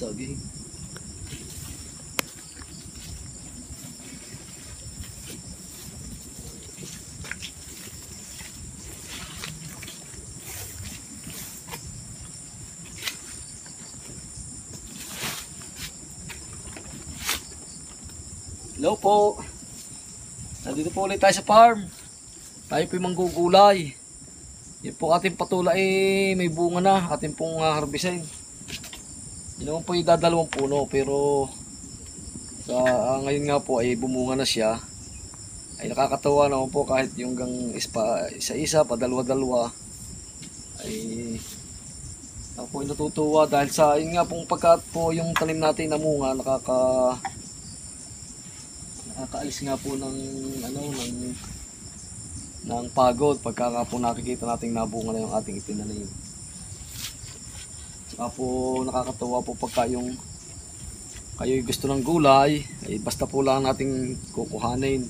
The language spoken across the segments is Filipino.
saging. Hello po. Nandito po ulit tayo sa farm. Tayo po yung manggugulay. Yan po ating patula may bunga na. Ating pong harbisin. Yun naman po yung dadalawang puno. Pero ngayon nga po ay bumunga na siya. Ay nakakatawa naman po kahit yung isa-isa, padalwa-dalwa. Ay ako po natutuwa dahil sa yun nga pong pagkat po yung tanim natin namunga nakakaalis nga po ng pagod pagka nga po nakikita nating nabunga na yung ating itinanim. Saka po nakakatawa po pagka yung kayo'y gusto ng gulay, ay basta po lang nating kukuhanin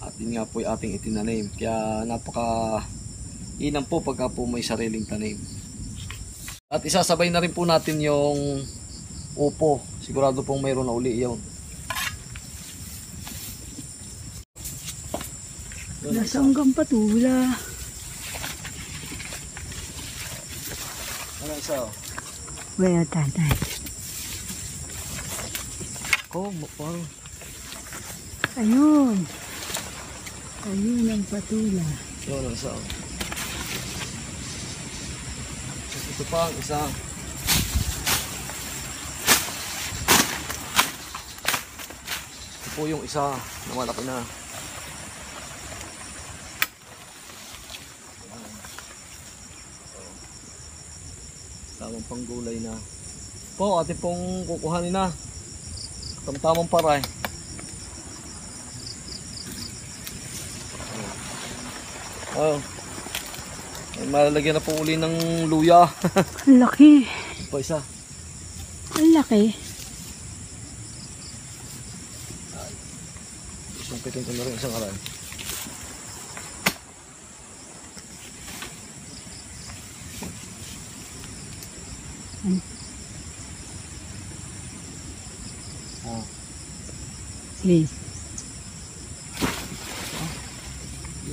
at yun nga po yung ating itinanim. Kaya inam po pagka po may sariling tanim. At isasabay na rin po natin yung upo. Sigurado pong mayroon na uli yun. Nasa hanggang patula. Ano isa? Wala tatay. Parang Ayun. Ayun ang patula. yun ang isa. Ito pa ang isa. Ito po yung isa na malaki na. Tamang panggulay na. Po, atin pong kukuhanin na. Tamtamang paray. Oh. Ay, malalagyan na po uli ng luya. Ang laki. Po isa. Ang laki. Sumpitin ko na rin isang aray. Sige.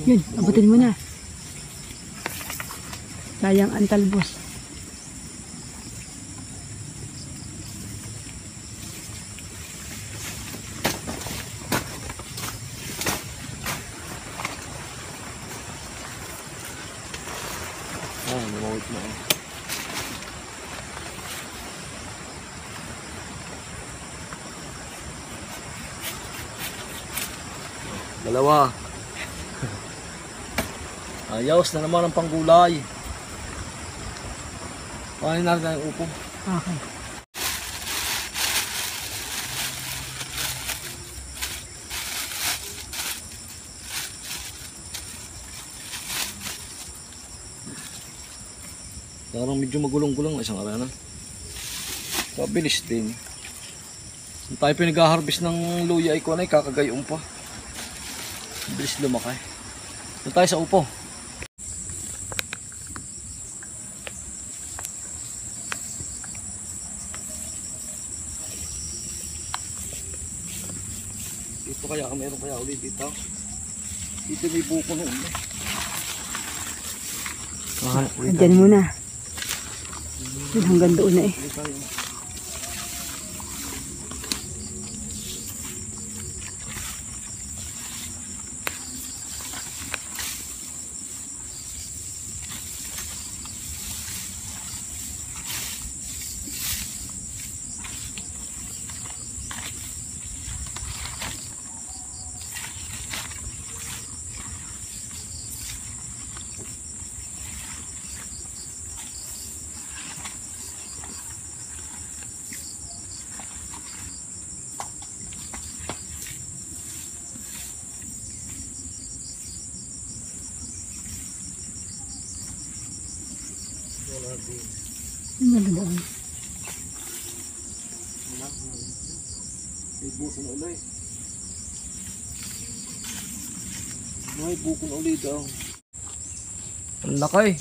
Yun, abutin mo na. Sayang ang talbos. Namawit na. Dalawa. Ayos na naman ang panggulay. Paano natin ang upo? Okay. Parang medyo magulong-gulong isang araw na. Pabilis din. Kung tayo pinag-harvest ng luya ay kakagayon pa. Bilis lumaki. Doon tayo sa upo. Dito mayroon kaya ulit dito. Dito may buko na ulit. Andyan muna. Yun hanggang doon na eh. Ano ba doon? May buko na ulit. May buko na ulit daw. Ang laki.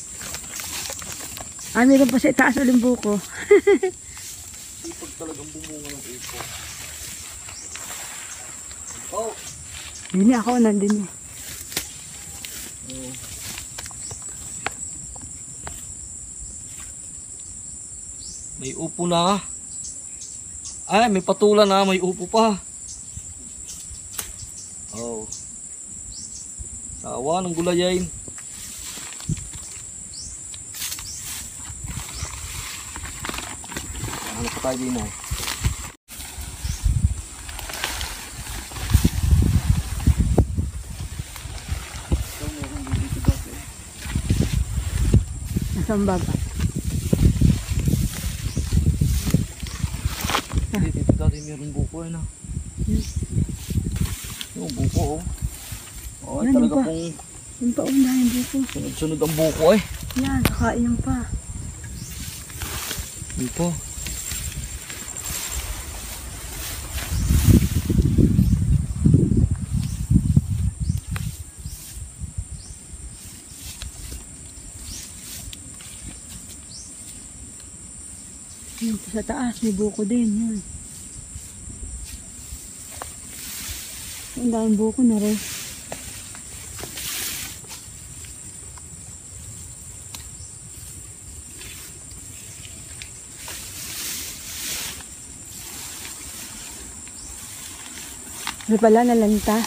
Ah, meron pa sa itaas uling buko. pag talagang bumunga ng upo. Oh! Hindi ako nandun eh. Oh. May upo na. Ay, may patula na. May upo pa. Oh. Sawa ng gulayain. Ano pa tayo din eh. Nasaan baba? Dito dati meron buko eh na. Yung buko oh. Oh, Yan, talaga yung pa. pong Yung paunahin dito. sunod-sunod ang buko eh. Yan, kakain yung pa. Yun po. Yung pa sa taas, may buko din. Yan. Ang daming buko na rin. Ano pala, nalanta.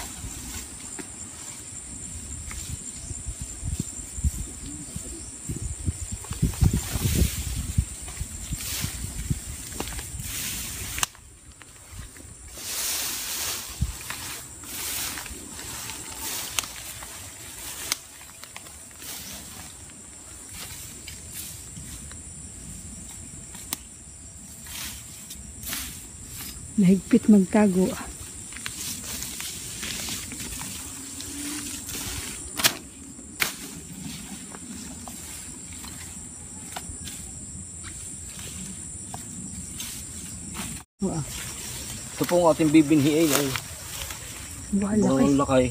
Mahigpit magtago. Wow. Ito po ang ating bibinhiin ay Wala ang lakay.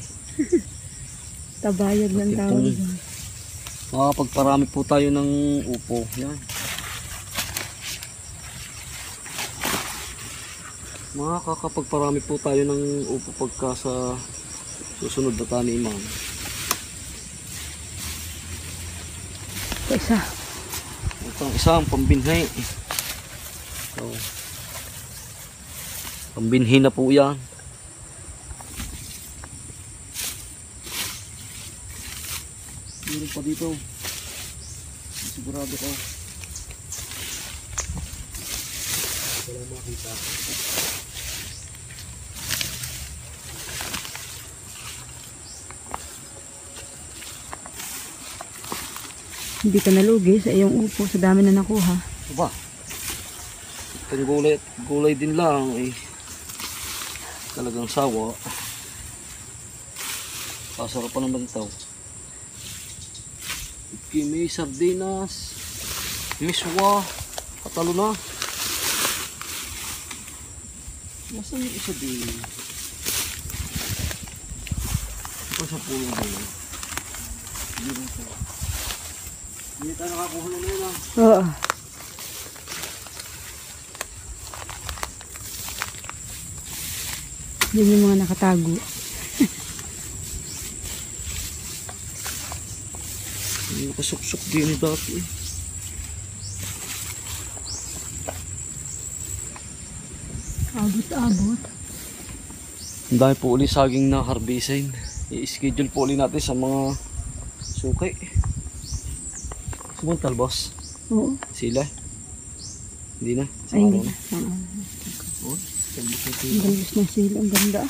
Tabayad ng Ito. tawag doon. Makakapagparami po tayo ng upo. Yan. Makakapagparami po tayo ng upo pagka sa susunod na taniman. Ito isa. Ito ang isang pambinhi. So, pambinhi na po yan. Meron pa dito. Sigurado ko. Wala makita. Hindi ka nalugi sa iyong upo sa dami na nakuha. Aba. Itong gulay din lang eh. Talagang sawa. Pasarap pa naman ito. May sardinas, miswa, katalo na. Nasaan yung isa din? Ito sa pulo din. Hindi tayo nakakuha na yun ah. Oo. Yun yung mga nakatago. Hindi nakasuksok din ni dati eh. Abot-abot. Ang dami po uli saging na harbisin. I-schedule po uli natin sa mga sukay. Sumuntal boss? Oo. Sila? Hindi na? Sa Ay, hindi araw na. Oh, talbos na Ang sila. galbos na sila. Ang ganda.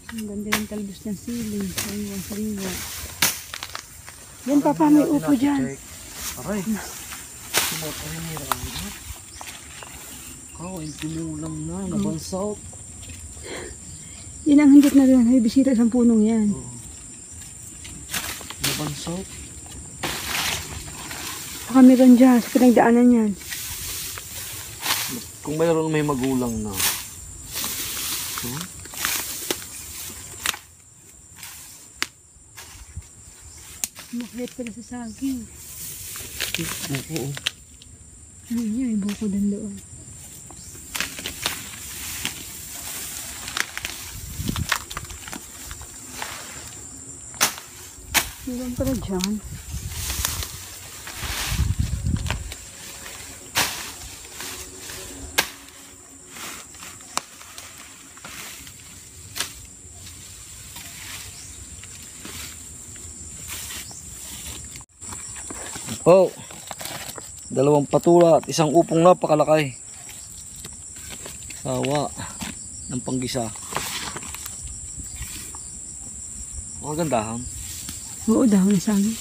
Ang ganda yung talbos ng siling. Sariwa. Yan, papa, may upo dyan. Aray. Sumot ay nirang. Kau ay tumulang na. Nabansaw. Yan ang hindot na doon. May bisita sa punong yan. Nabansaw. Saka meron dyan. Sa pinagdaanan yan. Kung mayroon may magulang na. Huh? Maki Kahit pala sa saging. Oo. Ano yun, may buko din doon. Ilan pala dyan? Oh, 2 patula at 1 upong napakalaki. Sawa ng panggisa. Magandahan. Oo, dahon na saging.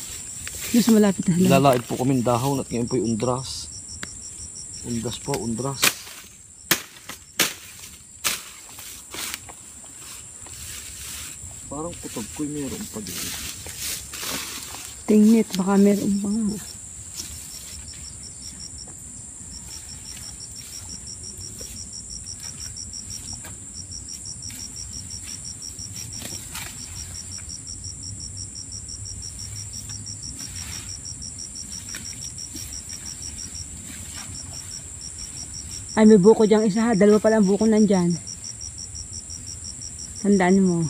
Doon sa malapit na lang. Lalait po kami ng dahon at ngayon po yung undras. Undras po, undras. Parang putob ko yung meron pa din. Tingnet, baka meron pa nga. Ay, may buko diyang isa ha. 2 pala ang buko nandyan. Tandaan mo.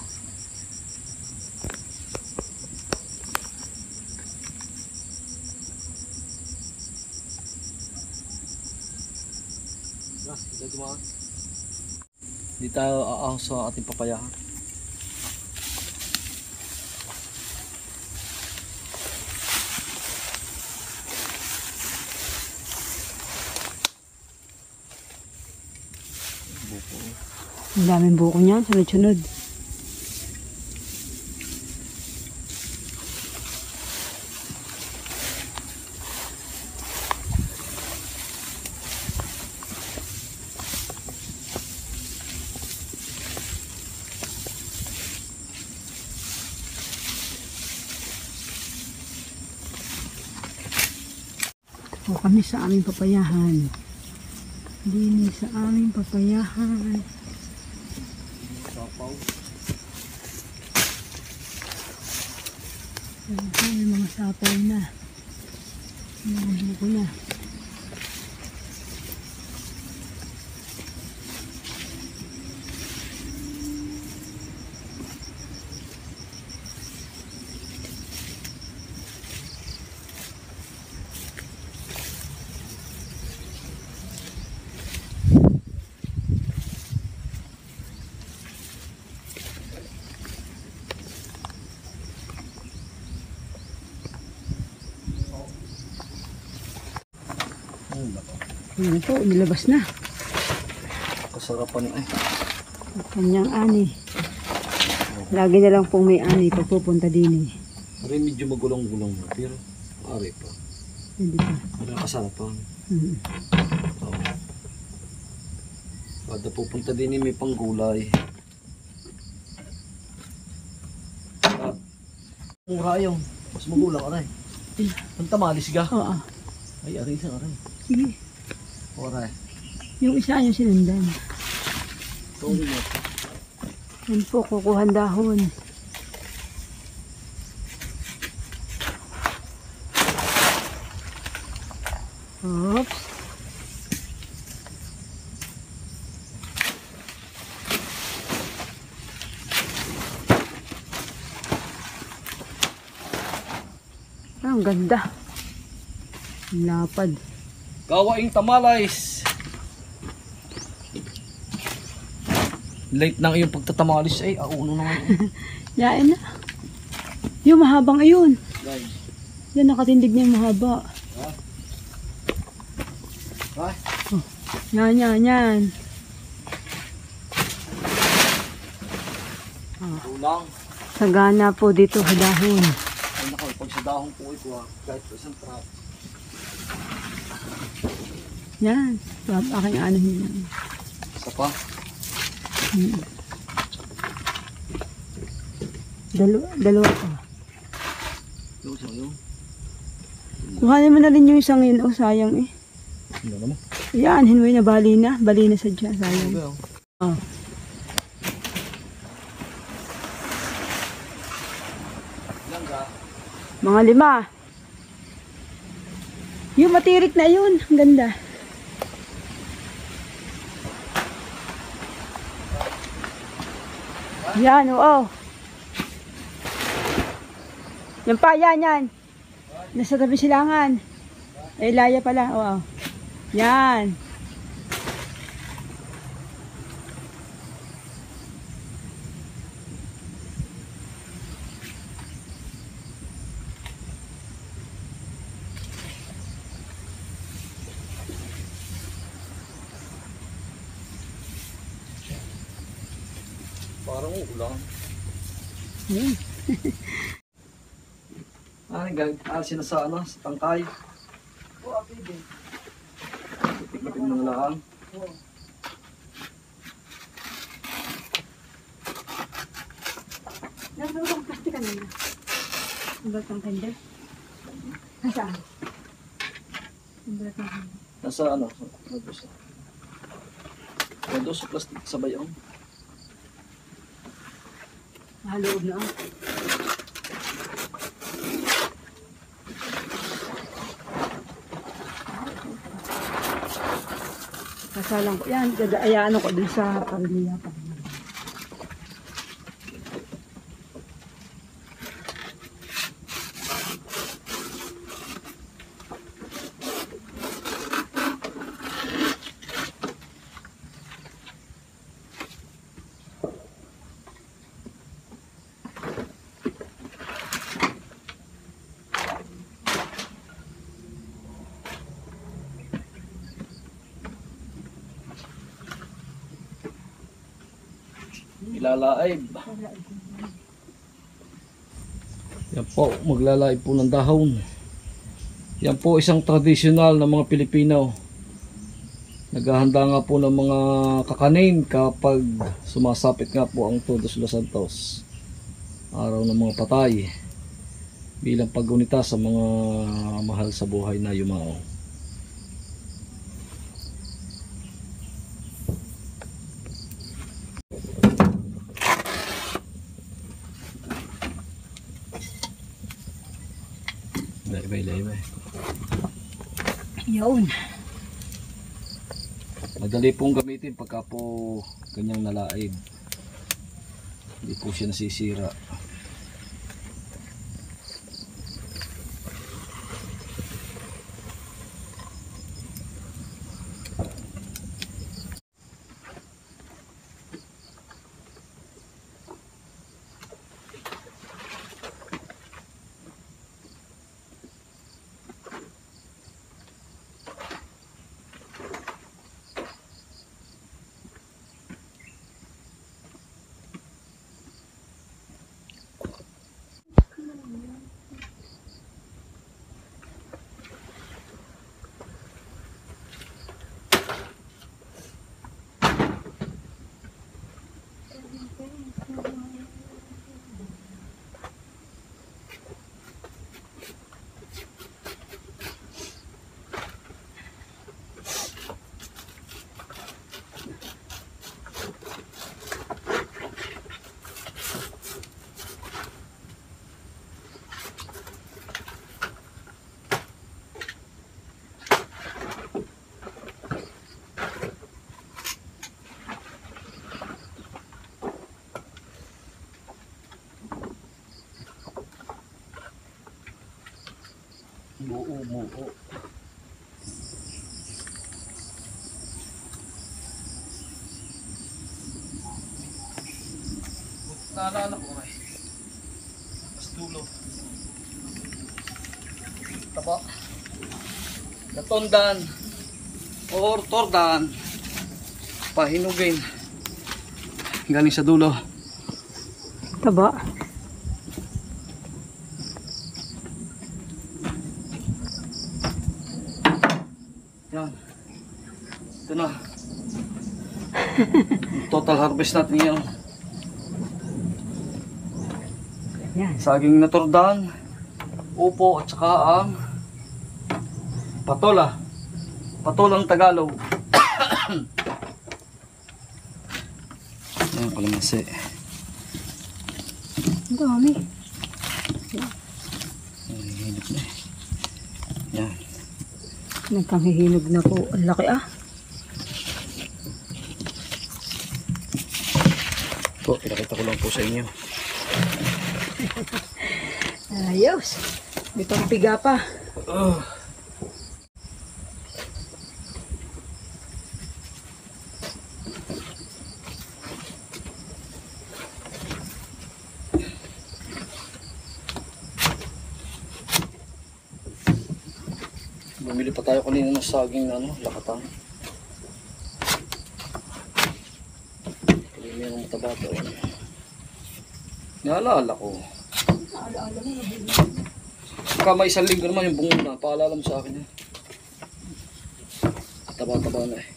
Hindi tayo aahos sa ating papayahan. Ang daming buko niyan, sunod-sunod. O kami sa aming papayahan. Dini sa aming papayahan. Sapaw. Ayan, may mga sapaw na. May mga buko na. Ayan po, nilabas na. Kasarapan eh. Ang kanyang ani. Lagi na lang pong may ani pag pupunta din eh. Ari medyo magulong-gulong na, pero ari pa. Hindi pa. Ari kasarapan. Hmm. Oo. Kada pupunta din may panggulay. At mura yung mas magulang aray. Ang tamalis ka. Oo. Ay, aray isang aray. Sige. Aray. Yung isa yung sinundan. Tawag mo. Yan po, kukuhan dahon. Oops. Ang ganda. Ang lapad. Gawaing tamalays. Late nang iyong pagtatamalis ay auno na ngayon. Yain na. Yung mahabang ayun. Guys. Yan, nakatindig na yung mahaba. Ha? Ha? Oh, yan. Kulang. Sagana po dito sa dahon. Ay nako, pag sa dahon po ito kahit isang trap. Yan. Aking ano yun. Isa pa. Dalawa pa. Yung isang yun. Kuhanin mo na rin yung isang yun. Oh, sayang eh. Ano naman? Yan, hinway na bali na. Bali na sadya. Sayang. Ano Oh. Lang ka? Mga 5. Yung matirik na yun. Ang ganda. Yan, oo. Yan pa, yan. Nasa tabi silangan. Eh, laya pala, oo. Yan. Parang ulan. Yan. Alisin na sa ano, sa tangkay. Oo, pwede. Tikmatin mo na lang. Oo. Nasa ang plastic ka nila. Ang balat ng kanda. Nasaan? Ang balat ng kanda. Nasa ano? Nado sa plastic sa bayong. Loob na. Kasalang ko. Yan, ayaan ko dun sa pamilya pa. Ilalaib. Yan po, maglalaib po ng dahon. Yan po isang tradisyonal ng mga Pilipino. Naghahanda nga po ng mga kakanin kapag sumasapit nga po ang Todos los Santos, araw ng mga patay, bilang paggunita sa mga mahal sa buhay na yumao. Laibay. Yun. Madali pong gamitin pagka po ganyang nalaib. Hindi po siya nasisira. Muo. Naalala ko eh. Mas dulo. Taba. Natondan. Or tordan. Pahinugin. Galing sa dulo. Taba. Yan. Ito na. Total harvest natin yan. Yan. Saging na tordan, upo at saka ang patola. Patolang Tagalog. Ayan, kalamansi. Ang dami. Yan. Nagkanghihinog na po. Ang laki ah. Po, pinakita ko lang po sa inyo. Ayos. May pampiga pa. Bumili pa tayo kanina ng saging na lakatan. Hindi yan ang mataba to. Naalala ko. Baka may isang linggo naman yung bungo na. Paalala mo sa akin yan. Taba-taba na eh.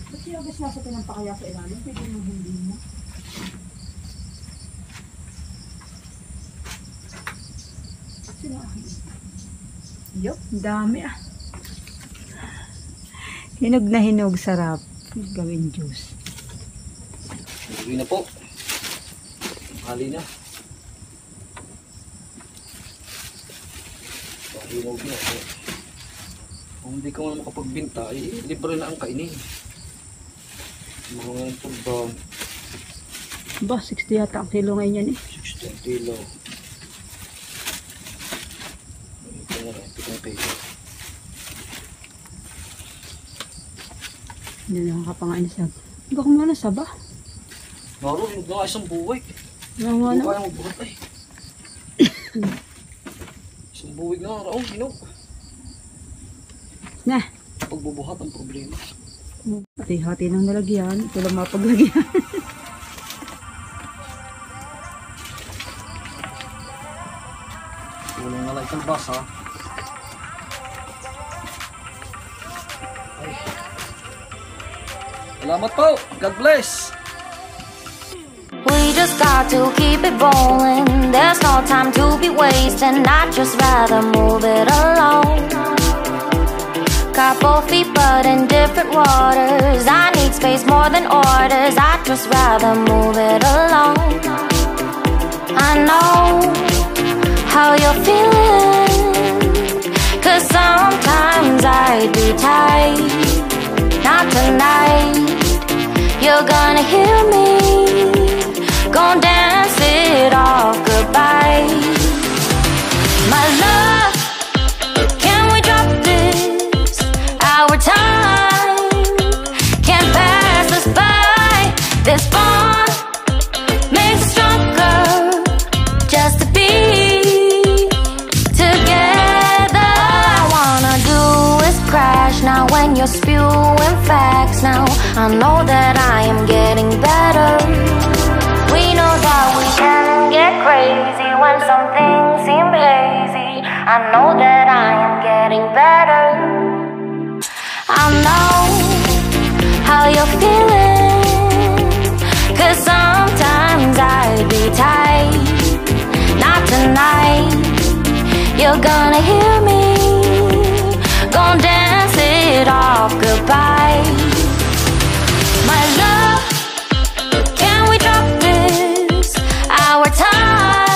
Ba't yung agos nasa pinampakaya sa ilalim? Pwede nang hindi mo. Sino akin? Yup, dami ah. Hinog na hinog, sarap. Gawin juice. Hindi na po. Hali na. Hinog na. Kung hindi ka man makapagbinta, libre na ang kainin. Mga ngayon po ba? Ba, 60 yata ang kilo ngayon yan eh. 60 ang kilo. Ito na rin, 7 peso. Hindi na nakapangain sa... Baka mo na saba. Maro, hinog na nga isang buwig. Nga nga Hindi na. kaya magbuhat ay. Isang buwig na nga, hinog. Na. Pagbubuhat ang problema. Hati-hati ng nalagyan. Ito lang mapaglagyan. Tulong na lang itong basa. Ay. Salamat po. God bless. We just got to keep it rolling. There's no time to be wasting. I'd just rather move it along. Couple feet but in different waters. I need space more than orders. I'd just rather move it along. I know how you're feeling, 'cause sometimes I'd be tight. Not tonight. You're gonna hear me. Gonna dance it off goodbye. My love, can we drop this? Our time can't pass us by. This bond makes us stronger just to be together. All I wanna do is crash now when you're spewing facts. Now I know that I am getting better. We know that we can get crazy when something seems hazy. I know that I am getting better. I know how you're feeling, 'cause sometimes I'd be tight. Not tonight. You're gonna hear me. Gonna dance it off goodbye.